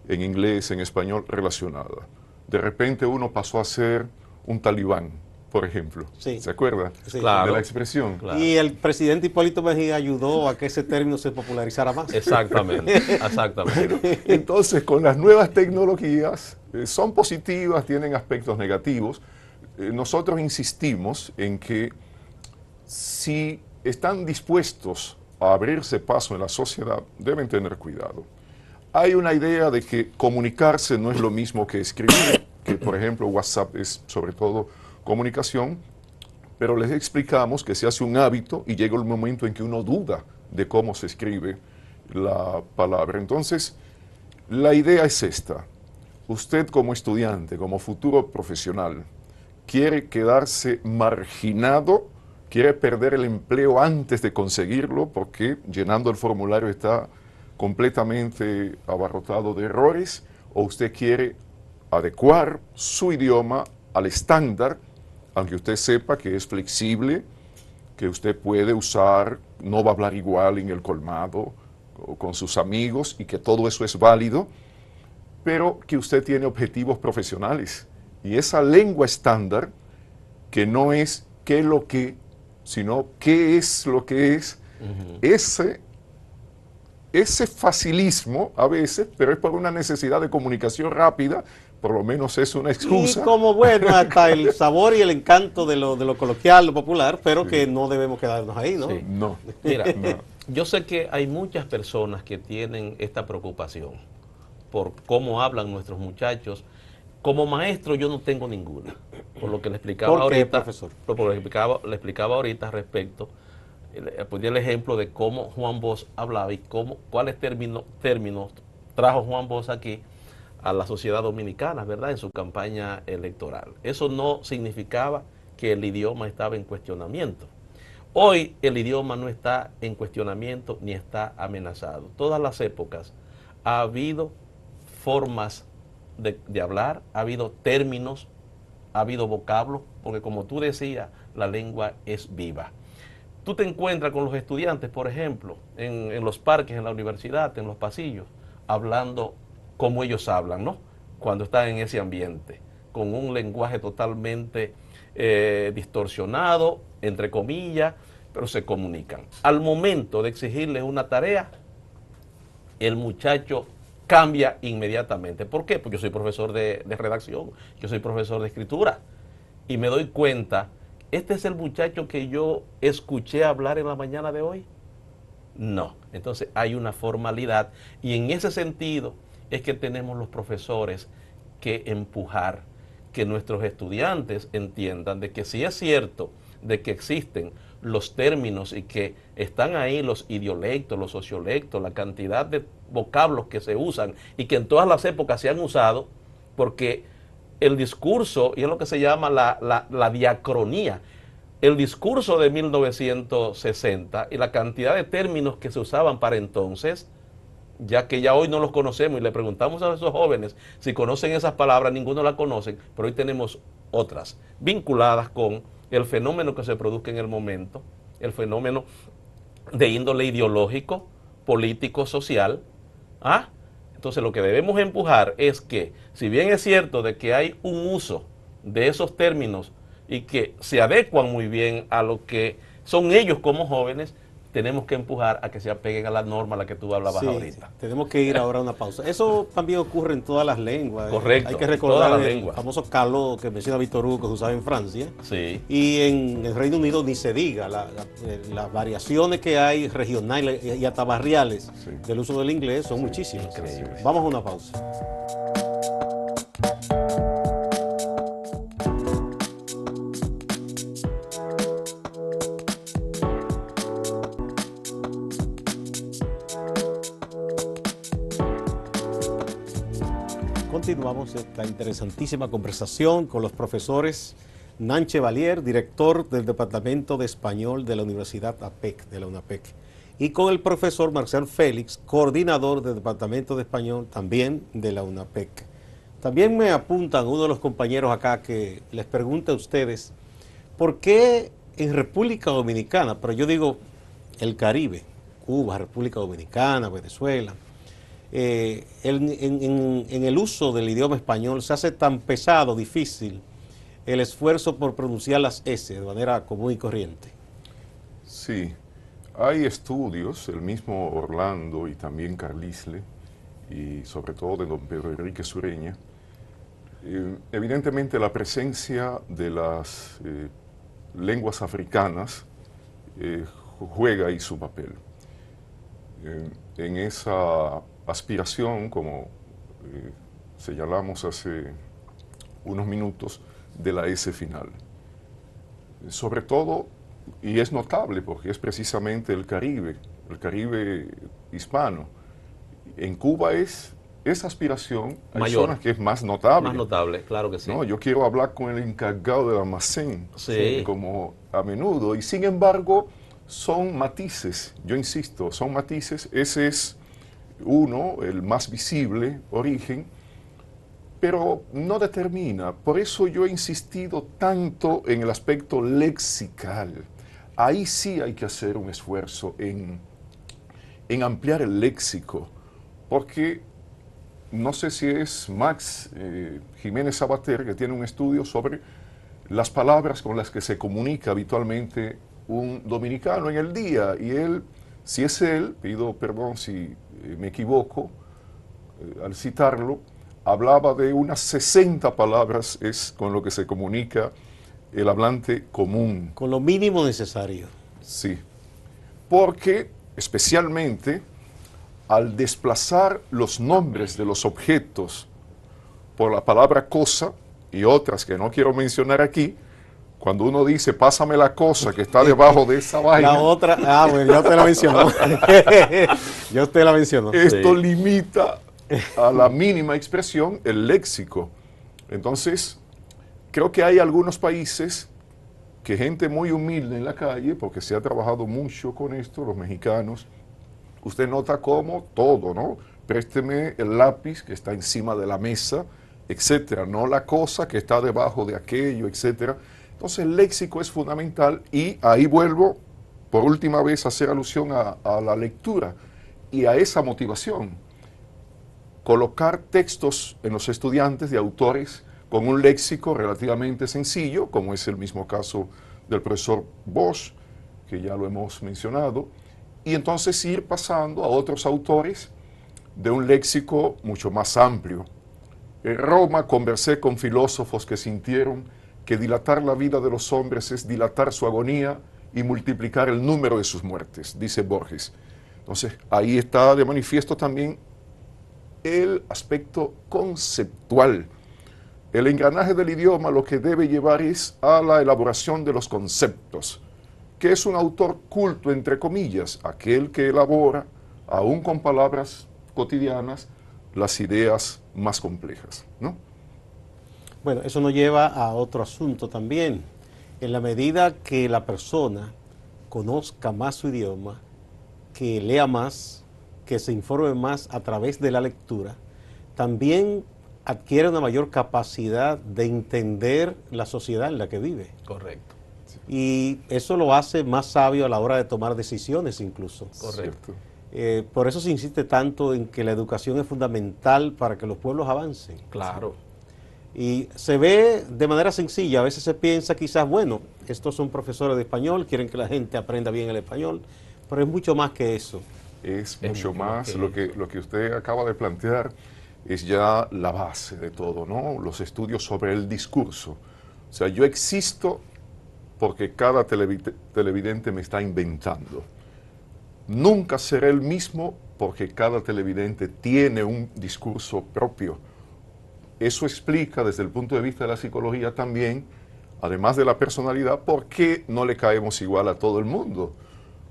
[SPEAKER 2] en inglés, en español, relacionadas. De repente uno pasó a ser un talibán, por ejemplo. Sí. ¿Se acuerda?
[SPEAKER 1] Sí.
[SPEAKER 2] Claro. De la expresión.
[SPEAKER 1] Claro. Y el presidente Hipólito Mejía ayudó a que ese término se popularizara más.
[SPEAKER 3] Exactamente, exactamente.
[SPEAKER 2] Bueno, entonces, con las nuevas tecnologías, son positivas, tienen aspectos negativos. Nosotros insistimos en que si están dispuestos a abrirse paso en la sociedad, deben tener cuidado. Hay una idea de que comunicarse no es lo mismo que escribir, que por ejemplo WhatsApp es sobre todo comunicación, pero les explicamos que se hace un hábito y llega el momento en que uno duda de cómo se escribe la palabra. Entonces, la idea es esta. Usted como estudiante, como futuro profesional, quiere quedarse marginado, quiere perder el empleo antes de conseguirlo porque llenando el formulario está completamente abarrotado de errores, o usted quiere adecuar su idioma al estándar, aunque usted sepa que es flexible, que usted puede usar, no va a hablar igual en el colmado o con sus amigos y que todo eso es válido, pero que usted tiene objetivos profesionales. Y esa lengua estándar, que no es qué es lo que, sino qué es lo que es, ese facilismo a veces, pero es por una necesidad de comunicación rápida, por lo menos es una excusa.
[SPEAKER 1] Y como bueno, hasta el sabor y el encanto de lo coloquial, lo popular, pero sí, que no debemos quedarnos ahí, ¿no?
[SPEAKER 3] Sí. No. Mira, no. Yo sé que hay muchas personas que tienen esta preocupación por cómo hablan nuestros muchachos. Como maestro yo no tengo ninguna, por lo que le explicaba ahorita, profesor? Por lo que le explicaba ahorita respecto, ponía el ejemplo de cómo Juan Bosch hablaba y cuáles términos trajo Juan Bosch aquí a la sociedad dominicana, ¿verdad?, en su campaña electoral. Eso no significaba que el idioma estaba en cuestionamiento. Hoy el idioma no está en cuestionamiento ni está amenazado. Todas las épocas ha habido formas de hablar, ha habido términos, ha habido vocablos, porque como tú decías, la lengua es viva. Tú te encuentras con los estudiantes, por ejemplo, en los parques, en la universidad, en los pasillos, hablando como ellos hablan, ¿no? Cuando están en ese ambiente, con un lenguaje totalmente distorsionado, entre comillas, pero se comunican. Al momento de exigirles una tarea, el muchacho cambia inmediatamente. ¿Por qué? Porque yo soy profesor de redacción, yo soy profesor de escritura, y me doy cuenta, ¿este es el muchacho que yo escuché hablar en la mañana de hoy? No. Entonces hay una formalidad, y en ese sentido es que tenemos los profesores que empujar que nuestros estudiantes entiendan de que si es cierto de que existen los términos y que están ahí los idiolectos, los sociolectos, la cantidad de vocablos que se usan y que en todas las épocas se han usado, porque el discurso, y es lo que se llama la diacronía, el discurso de 1960 y la cantidad de términos que se usaban para entonces, ya que ya hoy no los conocemos y le preguntamos a esos jóvenes si conocen esas palabras, ninguno las conocen, pero hoy tenemos otras vinculadas con el fenómeno que se produzca en el momento, el fenómeno de índole ideológico, político, social. Entonces lo que debemos empujar es que, si bien es cierto de que hay un uso de esos términos y que se adecuan muy bien a lo que son ellos como jóvenes, tenemos que empujar a que se apeguen a la norma a la que tú hablabas ahorita.
[SPEAKER 1] Tenemos que ir ahora a una pausa. Eso también ocurre en todas las lenguas.
[SPEAKER 3] Correcto.
[SPEAKER 1] Hay que recordar el famoso caló que menciona Víctor Hugo, que se usaba en Francia.
[SPEAKER 3] Sí.
[SPEAKER 1] Y en el Reino Unido ni se diga las variaciones que hay regionales y hasta barriales del uso del inglés son muchísimas.
[SPEAKER 3] Increíble.
[SPEAKER 1] Vamos a una pausa. Continuamos esta interesantísima conversación con los profesores Hernán Chevalier, director del Departamento de Español de la Universidad APEC, de la UNAPEC, y con el profesor Marcial Félix, coordinador del Departamento de Español también de la UNAPEC. También me apuntan uno de los compañeros acá que les pregunta a ustedes, ¿por qué en República Dominicana, pero yo digo el Caribe, Cuba, República Dominicana, Venezuela, en el uso del idioma español se hace tan pesado, difícil, el esfuerzo por pronunciar las S de manera común y corriente?
[SPEAKER 2] Sí, hay estudios, el mismo Orlando y también Carlisle, y sobre todo de don Pedro Enrique Sureña. Evidentemente la presencia de las lenguas africanas juega ahí su papel. En esa aspiración, como señalamos hace unos minutos, de la S final. Sobre todo, y es notable porque es precisamente el Caribe hispano. En Cuba esa aspiración, hay
[SPEAKER 3] mayor,
[SPEAKER 2] zonas que es más notable.
[SPEAKER 3] Más notable, claro que sí.
[SPEAKER 2] No, yo quiero hablar con el encargado del almacén,
[SPEAKER 3] sí,
[SPEAKER 2] como a menudo, y sin embargo son matices, yo insisto, son matices. Ese es uno, el más visible origen, pero no determina. Por eso yo he insistido tanto en el aspecto lexical. Ahí sí hay que hacer un esfuerzo en ampliar el léxico, porque no sé si es Max Jiménez Sabater, que tiene un estudio sobre las palabras con las que se comunica habitualmente un dominicano en el día, y él, si es él, pido perdón si me equivoco al citarlo, hablaba de unas 60 palabras es con lo que se comunica el hablante común.
[SPEAKER 1] Con lo mínimo necesario.
[SPEAKER 2] Sí, porque especialmente al desplazar los nombres de los objetos por la palabra cosa y otras que no quiero mencionar aquí, cuando uno dice, pásame la cosa que está debajo de esa vaina.
[SPEAKER 1] La otra, bueno, ya usted la mencionó. Ya usted la mencionó.
[SPEAKER 2] Esto limita a la mínima expresión el léxico. Entonces, creo que hay algunos países que gente muy humilde en la calle, porque se ha trabajado mucho con esto, los mexicanos, usted nota cómo todo, ¿no? Présteme el lápiz que está encima de la mesa, etcétera, no la cosa que está debajo de aquello, etcétera. Entonces el léxico es fundamental, y ahí vuelvo por última vez a hacer alusión a la lectura y a esa motivación. Colocar textos en los estudiantes de autores con un léxico relativamente sencillo, como es el mismo caso del profesor Bosch, que ya lo hemos mencionado, y entonces ir pasando a otros autores de un léxico mucho más amplio. En Roma conversé con filósofos que sintieron que dilatar la vida de los hombres es dilatar su agonía y multiplicar el número de sus muertes, dice Borges. Entonces, ahí está de manifiesto también el aspecto conceptual. El engranaje del idioma lo que debe llevar es a la elaboración de los conceptos. ¿Qué es un autor culto, entre comillas? Aquel que elabora, aún con palabras cotidianas, las ideas más complejas, ¿no?
[SPEAKER 1] Bueno, eso nos lleva a otro asunto también. En la medida que la persona conozca más su idioma, que lea más, que se informe más a través de la lectura, también adquiere una mayor capacidad de entender la sociedad en la que vive.
[SPEAKER 3] Correcto.
[SPEAKER 1] Y eso lo hace más sabio a la hora de tomar decisiones incluso.
[SPEAKER 3] Correcto.
[SPEAKER 1] Por eso se insiste tanto en que la educación es fundamental para que los pueblos avancen.
[SPEAKER 3] Claro.
[SPEAKER 1] Y se ve de manera sencilla, a veces se piensa quizás, bueno, estos son profesores de español, quieren que la gente aprenda bien el español, pero es mucho más que eso.
[SPEAKER 2] Es mucho más, lo que usted acaba de plantear es ya la base de todo, ¿no? Los estudios sobre el discurso. O sea, yo existo porque cada televidente me está inventando. Nunca seré el mismo porque cada televidente tiene un discurso propio. Eso explica desde el punto de vista de la psicología también, además de la personalidad, por qué no le caemos igual a todo el mundo.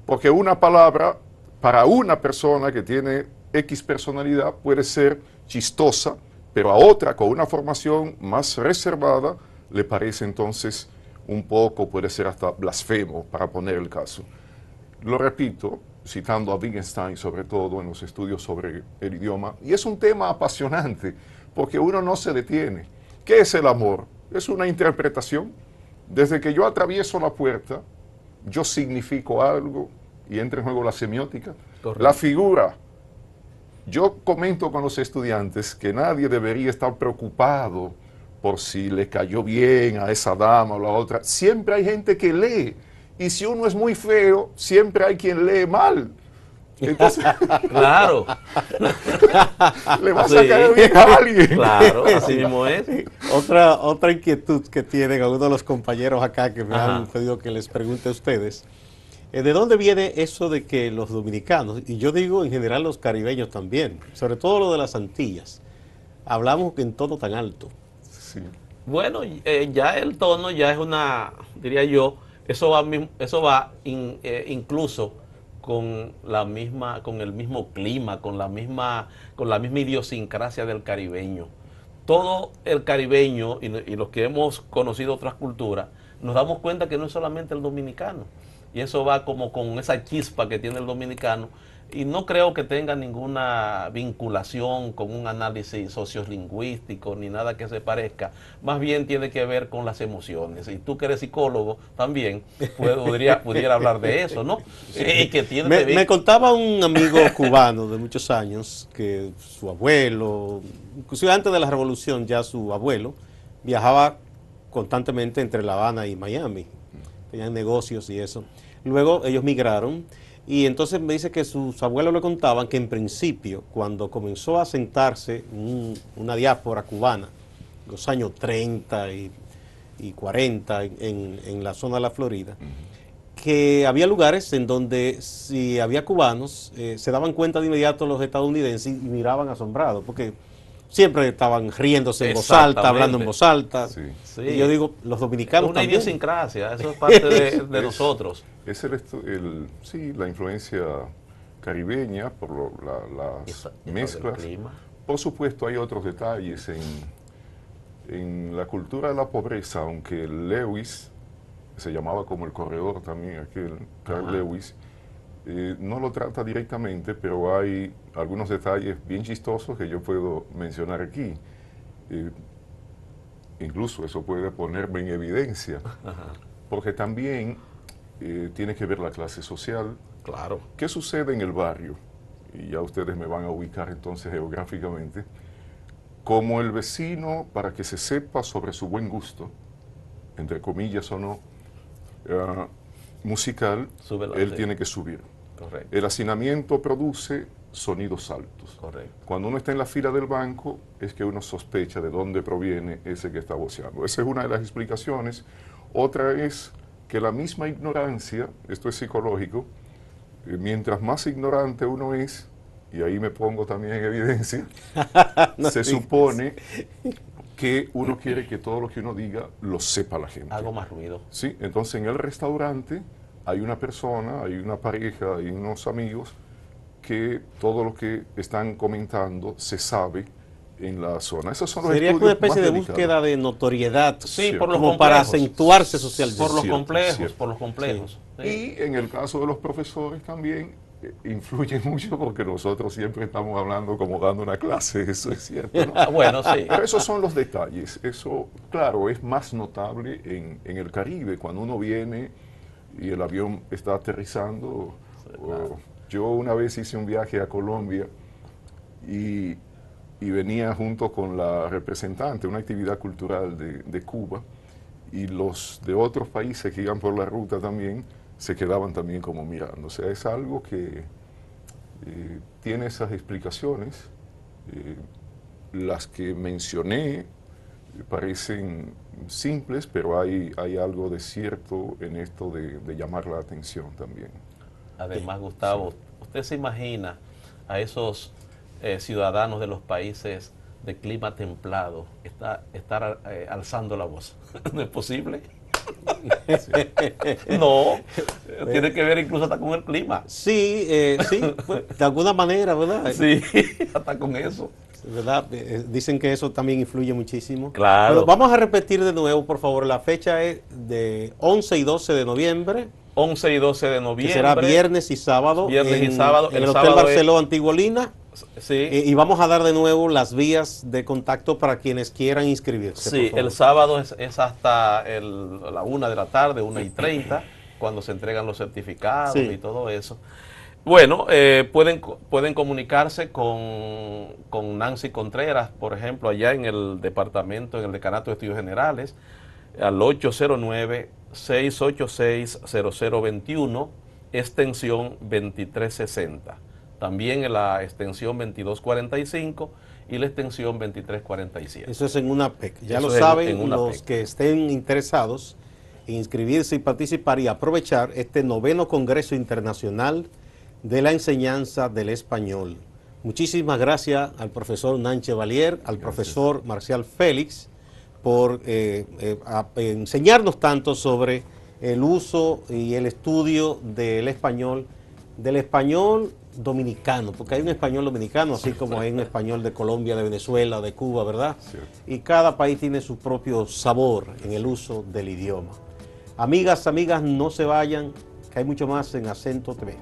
[SPEAKER 2] Porque una palabra para una persona que tiene X personalidad puede ser chistosa, pero a otra con una formación más reservada le parece entonces un poco, puede ser hasta blasfemo, para poner el caso. Lo repito, citando a Wittgenstein sobre todo en los estudios sobre el idioma, y es un tema apasionante, porque uno no se detiene. ¿Qué es el amor? Es una interpretación. Desde que yo atravieso la puerta, yo significo algo y entra en juego la semiótica. Correcto. La figura. Yo comento con los estudiantes que nadie debería estar preocupado por si le cayó bien a esa dama o la otra. Siempre hay gente que lee. Y si uno es muy feo, siempre hay quien lee mal. Entonces,
[SPEAKER 3] claro.
[SPEAKER 2] Le vas a caer bien a alguien.
[SPEAKER 3] Claro, así mismo es.
[SPEAKER 1] Otra inquietud que tienen algunos de los compañeros acá que me han pedido que les pregunte a ustedes. ¿De dónde viene eso de que los dominicanos, y yo digo en general los caribeños también, sobre todo lo de las Antillas, hablamos en tono tan alto?
[SPEAKER 2] Sí.
[SPEAKER 3] Bueno, ya el tono ya es una, diría yo, eso va incluso con el mismo clima, con la misma idiosincrasia del caribeño. Todo el caribeño y los que hemos conocido otras culturas, nos damos cuenta que no es solamente el dominicano. Y eso va como con esa chispa que tiene el dominicano. Y no creo que tenga ninguna vinculación con un análisis sociolingüístico ni nada que se parezca. Más bien tiene que ver con las emociones. Y tú que eres psicólogo también pudiera hablar de eso, ¿no?
[SPEAKER 1] Sí. Me contaba un amigo cubano de muchos años que su abuelo, inclusive antes de la revolución ya su abuelo, viajaba constantemente entre La Habana y Miami. Tenían negocios y eso. Luego ellos migraron. Y entonces me dice que sus abuelos le contaban que en principio, cuando comenzó a sentarse una diáspora cubana, en los años 30 y 40 en la zona de la Florida, que había lugares en donde si había cubanos, se daban cuenta de inmediato los estadounidenses y miraban asombrados, porque siempre estaban riéndose en voz alta, hablando en voz alta. Sí. Sí. Y yo digo, los dominicanos
[SPEAKER 3] una
[SPEAKER 1] también.
[SPEAKER 3] Idiosincrasia, eso es parte de nosotros.
[SPEAKER 2] Es la influencia caribeña por las mezclas. Por supuesto, hay otros detalles en la cultura de la pobreza, aunque Lewis, se llamaba como el corredor también, aquel Carl Lewis, no lo trata directamente, pero hay algunos detalles bien chistosos que yo puedo mencionar aquí. Incluso eso puede ponerme en evidencia, porque también tiene que ver la clase social.
[SPEAKER 3] Claro.
[SPEAKER 2] ¿Qué sucede en el barrio? Y ya ustedes me van a ubicar entonces geográficamente. como el vecino, para que se sepa sobre su buen gusto, entre comillas o no, musical, él tiene que subir.
[SPEAKER 3] Correcto.
[SPEAKER 2] El hacinamiento produce sonidos altos.
[SPEAKER 3] Correcto.
[SPEAKER 2] Cuando uno está en la fila del banco, es que uno sospecha de dónde proviene ese que está voceando. Esa es una de las explicaciones. Otra es que la misma ignorancia, esto es psicológico, mientras más ignorante uno es, y ahí me pongo también en evidencia, se supone que uno quiere que todo lo que uno diga lo sepa la gente.
[SPEAKER 3] Hago más ruido.
[SPEAKER 2] Sí, entonces en el restaurante hay una persona, hay una pareja, hay unos amigos que todo lo que están comentando se sabe en la zona. Esos son los
[SPEAKER 1] Sería
[SPEAKER 2] estudios
[SPEAKER 1] una especie
[SPEAKER 2] más
[SPEAKER 1] de
[SPEAKER 2] dedicados.
[SPEAKER 1] búsqueda de notoriedad,
[SPEAKER 3] Sí,
[SPEAKER 2] Cierto.
[SPEAKER 3] por los
[SPEAKER 1] como
[SPEAKER 3] complejos.
[SPEAKER 1] para acentuarse socialmente.
[SPEAKER 3] Por los
[SPEAKER 2] Cierto,
[SPEAKER 3] complejos,
[SPEAKER 2] cierto.
[SPEAKER 3] por los complejos. Sí.
[SPEAKER 2] Y en el caso de los profesores también influye mucho porque nosotros siempre estamos hablando como dando una clase, eso es cierto, ¿no?
[SPEAKER 3] Ah, bueno, sí.
[SPEAKER 2] Pero esos son los detalles. Eso, claro, es más notable en el Caribe, cuando uno viene y el avión está aterrizando.
[SPEAKER 3] Claro.
[SPEAKER 2] Yo una vez hice un viaje a Colombia y venía junto con la representante, una actividad cultural de Cuba, y los de otros países que iban por la ruta también se quedaban también como mirando. O sea, es algo que tiene esas explicaciones. Las que mencioné parecen simples, pero hay algo de cierto en esto de llamar la atención también.
[SPEAKER 3] Además, Gustavo, ¿usted se imagina a esos ciudadanos de los países de clima templado estar alzando la voz? ¿No es posible? No, tiene que ver incluso hasta con el clima.
[SPEAKER 1] Sí, sí, pues, de alguna manera, ¿verdad?
[SPEAKER 3] Sí, hasta con eso.
[SPEAKER 1] ¿Verdad? Dicen que eso también influye muchísimo.
[SPEAKER 3] Claro.
[SPEAKER 1] Pero vamos a repetir de nuevo, por favor, la fecha es de 11 y 12 de noviembre.
[SPEAKER 3] 11 y 12 de noviembre.
[SPEAKER 1] Que será viernes y sábado.
[SPEAKER 3] Viernes y sábado.
[SPEAKER 1] En el Hotel
[SPEAKER 3] sábado
[SPEAKER 1] Barceló Antigolina.
[SPEAKER 3] Sí.
[SPEAKER 1] Y vamos a dar de nuevo las vías de contacto para quienes quieran inscribirse.
[SPEAKER 3] Sí, el sábado es hasta la 1 de la tarde, 1:30, cuando se entregan los certificados
[SPEAKER 1] Sí.
[SPEAKER 3] y todo eso. Bueno, pueden comunicarse con Nancy Contreras, por ejemplo, allá en el departamento, en el Decanato de Estudios Generales, al 809-686-0021, extensión 2360. También en la extensión 2245 y la extensión 2347.
[SPEAKER 1] Eso es en una PEC. Ya
[SPEAKER 3] Eso
[SPEAKER 1] lo
[SPEAKER 3] es
[SPEAKER 1] saben
[SPEAKER 3] en una
[SPEAKER 1] los
[SPEAKER 3] PEC.
[SPEAKER 1] que estén interesados en inscribirse y participar y aprovechar este 9º Congreso Internacional de la Enseñanza del Español. Muchísimas gracias al profesor Hernán Chevalier, al profesor Marcial Félix, por enseñarnos tanto sobre el uso y el estudio del español dominicano, porque hay un español dominicano, así como hay un español de Colombia, de Venezuela, de Cuba, ¿verdad?
[SPEAKER 2] Cierto.
[SPEAKER 1] Y cada país tiene su propio sabor en el uso del idioma. Amigas, no se vayan, que hay mucho más en Acento TV.